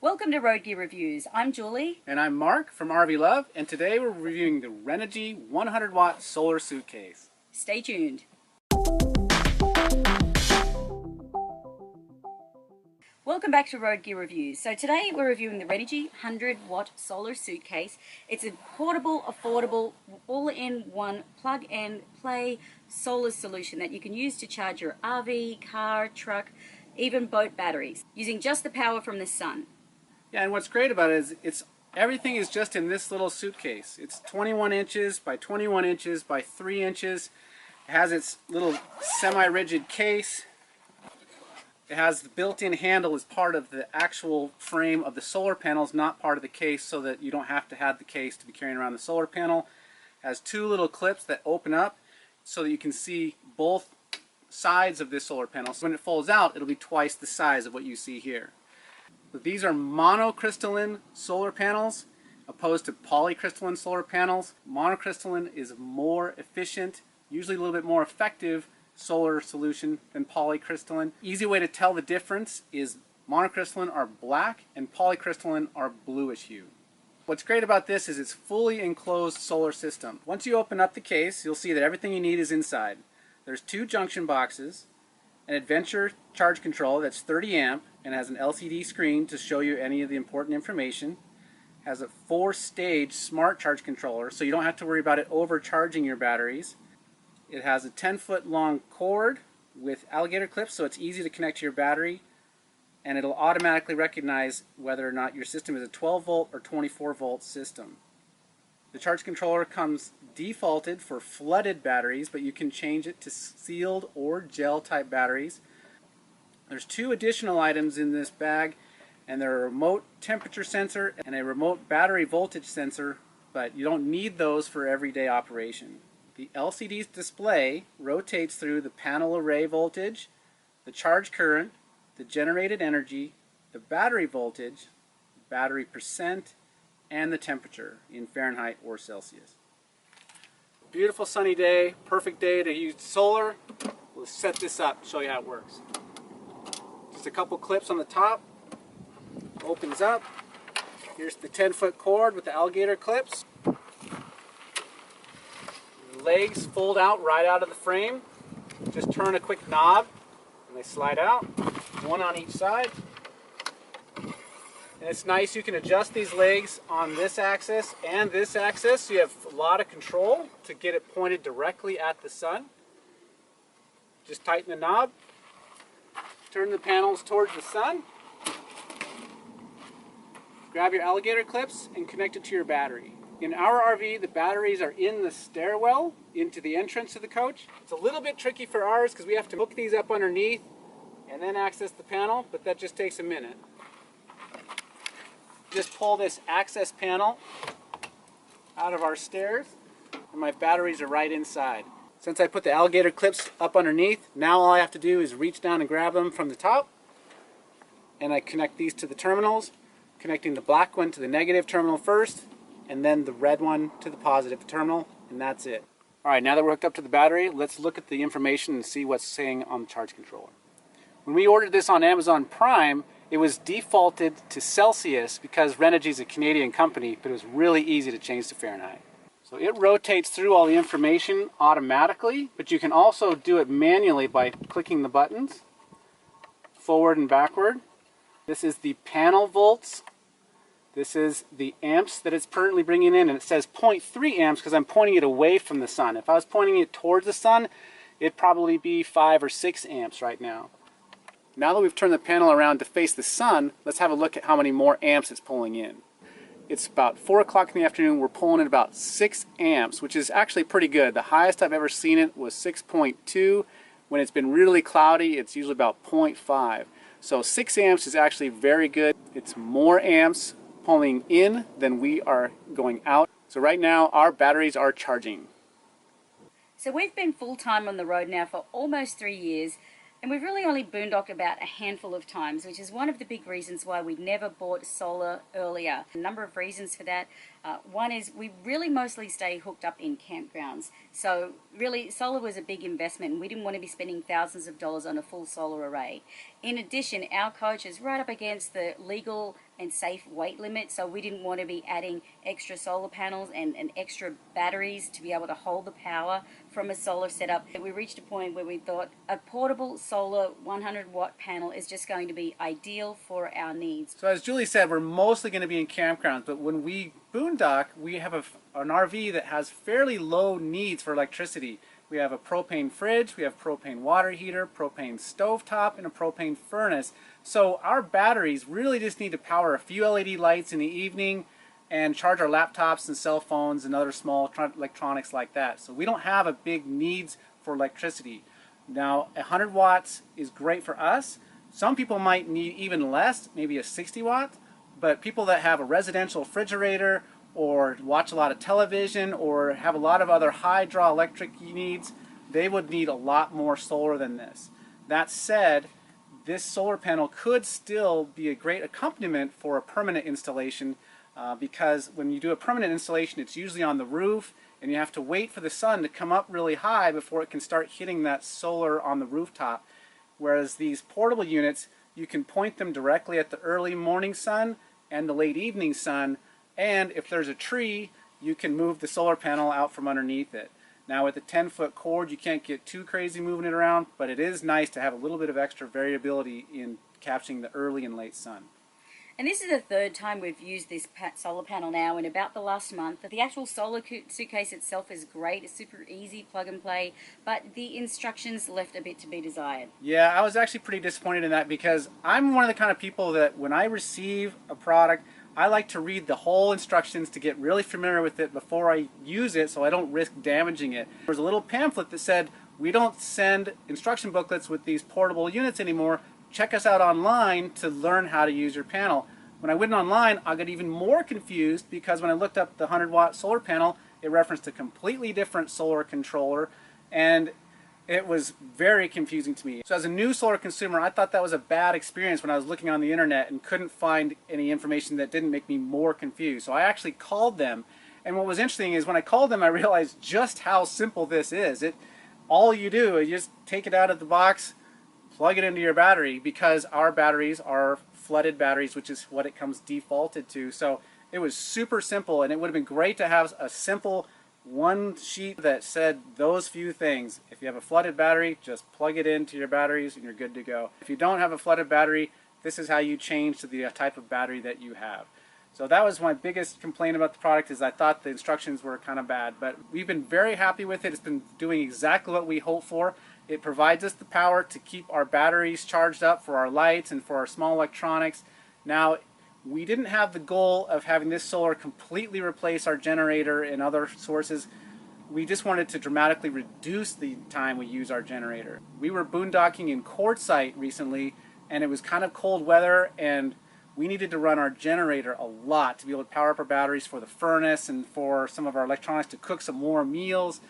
Welcome to Road Gear Reviews. I'm Julie. And I'm Mark from RV Love, and today we're reviewing the Renogy 100 watt solar suitcase. Stay tuned. Welcome back to Road Gear Reviews. So today we're reviewing the Renogy 100 watt solar suitcase. It's a portable, affordable, all-in-one plug-and-play solar solution that you can use to charge your RV, car, truck, even boat batteries, using just the power from the sun. Yeah, and what's great about it is everything is just in this little suitcase. It's 21 inches by 21 inches by 3 inches. It has its little semi-rigid case. It has the built-in handle as part of the actual frame of the solar panels, not part of the case, so that you don't have to have the case to be carrying around the solar panel. It has two little clips that open up so that you can see both sides of this solar panel. So when it folds out, it'll be twice the size of what you see here. But these are monocrystalline solar panels opposed to polycrystalline solar panels. Monocrystalline is more efficient, usually a little bit more effective solar solution than polycrystalline. Easy way to tell the difference is monocrystalline are black and polycrystalline are bluish hue. What's great about this is it's fully enclosed solar system. Once you open up the case, you'll see that everything you need is inside. There's two junction boxes, an Adventure charge control that's 30 amp and has an LCD screen to show you any of the important information. Has a 4-stage smart charge controller, so you don't have to worry about it overcharging your batteries. It has a 10-foot long cord with alligator clips, so it's easy to connect to your battery, and it'll automatically recognize whether or not your system is a 12 volt or 24 volt system. The charge controller comes defaulted for flooded batteries, but you can change it to sealed or gel type batteries. There's two additional items in this bag, and they're a remote temperature sensor and a remote battery voltage sensor, but you don't need those for everyday operation. The LCD display rotates through the panel array voltage, the charge current, the generated energy, the battery voltage, battery percent, and the temperature in Fahrenheit or Celsius. Beautiful sunny day, perfect day to use solar. We'll set this up, show you how it works. Just a couple clips on the top, opens up. Here's the 10-foot cord with the alligator clips. Legs fold out right out of the frame. Just turn a quick knob and they slide out, one on each side. And it's nice, you can adjust these legs on this axis and this axis, so you have a lot of control to get it pointed directly at the sun. Just tighten the knob, turn the panels towards the sun, grab your alligator clips and connect it to your battery. In our RV, the batteries are in the stairwell into the entrance of the coach. It's a little bit tricky for ours because we have to hook these up underneath and then access the panel, but that just takes a minute. Just pull this access panel out of our stairs and my batteries are right inside. Since I put the alligator clips up underneath, now all I have to do is reach down and grab them from the top, and I connect these to the terminals, connecting the black one to the negative terminal first, and then the red one to the positive terminal, and that's it. Alright, now that we're hooked up to the battery, let's look at the information and see what's saying on the charge controller. When we ordered this on Amazon Prime, it was defaulted to Celsius because Renogy is a Canadian company, but it was really easy to change to Fahrenheit. So it rotates through all the information automatically, but you can also do it manually by clicking the buttons, forward and backward. This is the panel volts. This is the amps that it's currently bringing in, and it says 0.3 amps because I'm pointing it away from the sun. If I was pointing it towards the sun, it'd probably be 5 or 6 amps right now. Now that we've turned the panel around to face the sun, let's have a look at how many more amps it's pulling in. It's about 4 o'clock in the afternoon. We're pulling in about 6 amps, which is actually pretty good. The highest I've ever seen it was 6.2. When it's been really cloudy, it's usually about 0.5. So 6 amps is actually very good. It's more amps pulling in than we are going out. So right now, our batteries are charging. So we've been full-time on the road now for almost 3 years, and we've really only boondocked about a handful of times, which is one of the big reasons why we never bought solar earlier. A number of reasons for that. One is we really mostly stay hooked up in campgrounds. So really solar was a big investment and we didn't want to be spending thousands of dollars on a full solar array. In addition, our coach is right up against the legal and safe weight limit, so we didn't want to be adding extra solar panels and extra batteries to be able to hold the power from a solar setup. We reached a point where we thought a portable solar 100-watt panel is just going to be ideal for our needs. So as Julie said, we're mostly going to be in campgrounds, but when we boondock, we have an RV that has fairly low needs for electricity. We have a propane fridge, we have propane water heater, propane stovetop, and a propane furnace. So our batteries really just need to power a few LED lights in the evening and charge our laptops and cell phones and other small electronics like that. So we don't have a big needs for electricity. Now 100 watts is great for us. Some people might need even less, maybe a 60 watt, but people that have a residential refrigerator or watch a lot of television or have a lot of other high draw electric needs, they would need a lot more solar than this. That said, this solar panel could still be a great accompaniment for a permanent installation because when you do a permanent installation, it's usually on the roof and you have to wait for the sun to come up really high before it can start hitting that solar on the rooftop. Whereas these portable units, you can point them directly at the early morning sun and the late evening sun, and if there's a tree, you can move the solar panel out from underneath it. Now with a 10-foot cord, you can't get too crazy moving it around, but it is nice to have a little bit of extra variability in capturing the early and late sun. And this is the third time we've used this solar panel now in about the last month. The actual solar suitcase itself is great. It's super easy, plug and play, but the instructions left a bit to be desired. Yeah, I was actually pretty disappointed in that because I'm one of the kind of people that when I receive a product, I like to read the whole instructions to get really familiar with it before I use it so I don't risk damaging it. There was a little pamphlet that said, we don't send instruction booklets with these portable units anymore. Check us out online to learn how to use your panel. When I went online, I got even more confused because when I looked up the 100-watt solar panel, it referenced a completely different solar controller, and it was very confusing to me. So as a new solar consumer, I thought that was a bad experience when I was looking on the internet and couldn't find any information that didn't make me more confused. So I actually called them, and what was interesting is when I called them, I realized just how simple this is. All you do is just take it out of the box, plug it into your battery, because our batteries are flooded batteries, which is what it comes defaulted to. So it was super simple, and it would have been great to have a simple one sheet that said those few things. If you have a flooded battery, just plug it into your batteries and you're good to go. If you don't have a flooded battery, this is how you change to the type of battery that you have. So that was my biggest complaint about the product, is I thought the instructions were kind of bad, but we've been very happy with it. It's been doing exactly what we hoped for. It provides us the power to keep our batteries charged up for our lights and for our small electronics. Now, we didn't have the goal of having this solar completely replace our generator and other sources. We just wanted to dramatically reduce the time we use our generator. We were boondocking in Quartzsite recently, and it was kind of cold weather, and we needed to run our generator a lot to be able to power up our batteries for the furnace and for some of our electronics to cook some warm meals.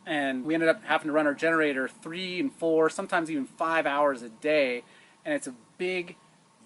And we ended up having to run our generator 3 and 4, sometimes even 5 hours a day. And it's a big,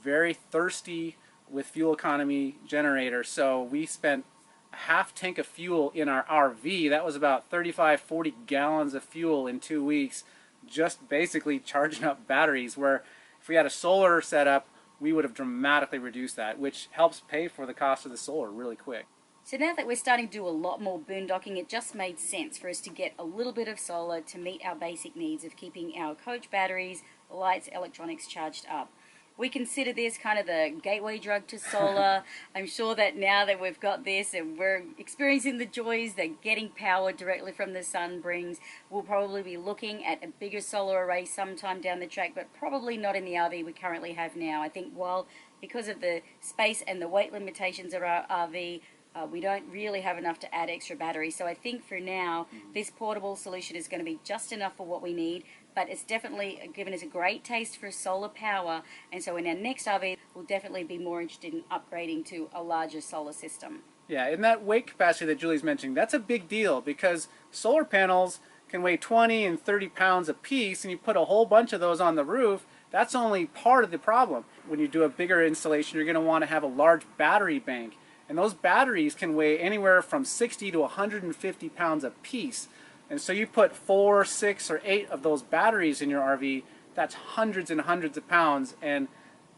very thirsty with fuel economy generator. So we spent a half tank of fuel in our RV. That was about 35-40 gallons of fuel in 2 weeks, just basically charging up batteries, where if we had a solar setup, we would have dramatically reduced that, which helps pay for the cost of the solar really quick. So now that we're starting to do a lot more boondocking, it just made sense for us to get a little bit of solar to meet our basic needs of keeping our coach batteries, lights, electronics charged up. We consider this kind of the gateway drug to solar. I'm sure that now that we've got this and we're experiencing the joys that getting power directly from the sun brings, we'll probably be looking at a bigger solar array sometime down the track, but probably not in the RV we currently have now. I think because of the space and the weight limitations of our RV, we don't really have enough to add extra batteries. So I think for now, this portable solution is going to be just enough for what we need, but it's definitely given us a great taste for solar power, and so in our next RV, we'll definitely be more interested in upgrading to a larger solar system. Yeah, and that weight capacity that Julie's mentioning, that's a big deal because solar panels can weigh 20 and 30 pounds a piece, and you put a whole bunch of those on the roof, that's only part of the problem. When you do a bigger installation, you're going to want to have a large battery bank. And those batteries can weigh anywhere from 60 to 150 pounds a piece. And so you put 4, 6, or 8 of those batteries in your RV, that's hundreds and hundreds of pounds. And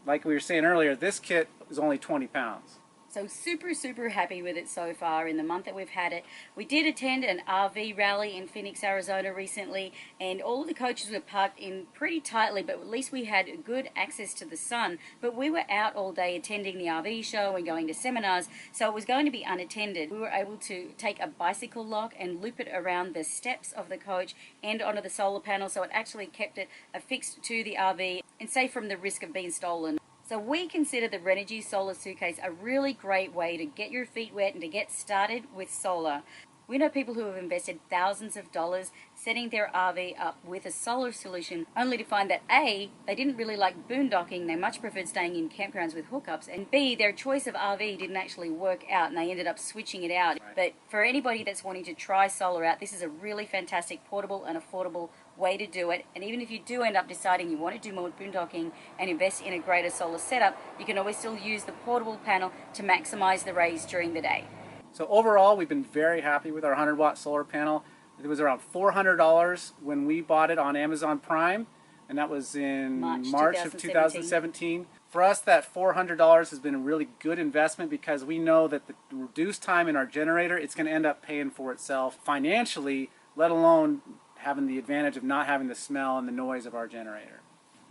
like we were saying earlier, this kit is only 20 pounds. So super happy with it so far in the month that we've had it. We did attend an RV rally in Phoenix, Arizona recently, and all of the coaches were parked in pretty tightly, but at least we had good access to the sun. But we were out all day attending the RV show and going to seminars, so it was going to be unattended. We were able to take a bicycle lock and loop it around the steps of the coach and onto the solar panel, so it actually kept it affixed to the RV and safe from the risk of being stolen. So we consider the Renogy Solar Suitcase a really great way to get your feet wet and to get started with solar. We know people who have invested thousands of dollars setting their RV up with a solar solution, only to find that A, they didn't really like boondocking, they much preferred staying in campgrounds with hookups, and B, their choice of RV didn't actually work out and they ended up switching it out. But for anybody that's wanting to try solar out, this is a really fantastic portable and affordable way to do it. And even if you do end up deciding you want to do more boondocking and invest in a greater solar setup, you can always still use the portable panel to maximize the rays during the day. So overall, we've been very happy with our 100-watt solar panel. It was around $400 when we bought it on Amazon Prime, and that was in March of 2017. For us, that $400 has been a really good investment because we know that the reduced time in our generator, it's going to end up paying for itself financially, let alone having the advantage of not having the smell and the noise of our generator.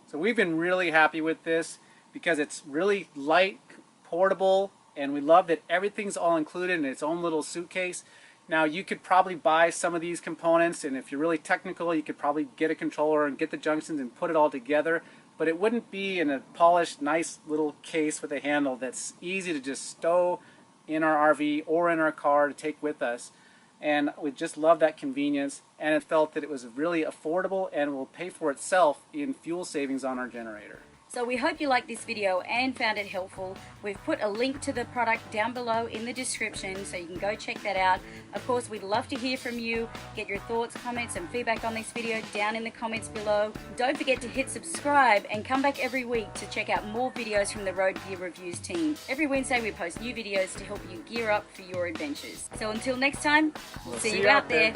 So we've been really happy with this because it's really light, portable, and we love that everything's all included in its own little suitcase. Now you could probably buy some of these components, and if you're really technical, you could probably get a controller and get the junctions and put it all together, but it wouldn't be in a polished, nice little case with a handle that's easy to just stow in our RV or in our car to take with us. And we just love that convenience, and it felt that it was really affordable and will pay for itself in fuel savings on our generator. So we hope you liked this video and found it helpful. We've put a link to the product down below in the description, so you can go check that out. Of course, we'd love to hear from you. Get your thoughts, comments, and feedback on this video down in the comments below. Don't forget to hit subscribe and come back every week to check out more videos from the Road Gear Reviews team. Every Wednesday we post new videos to help you gear up for your adventures. So until next time, we'll see you out there.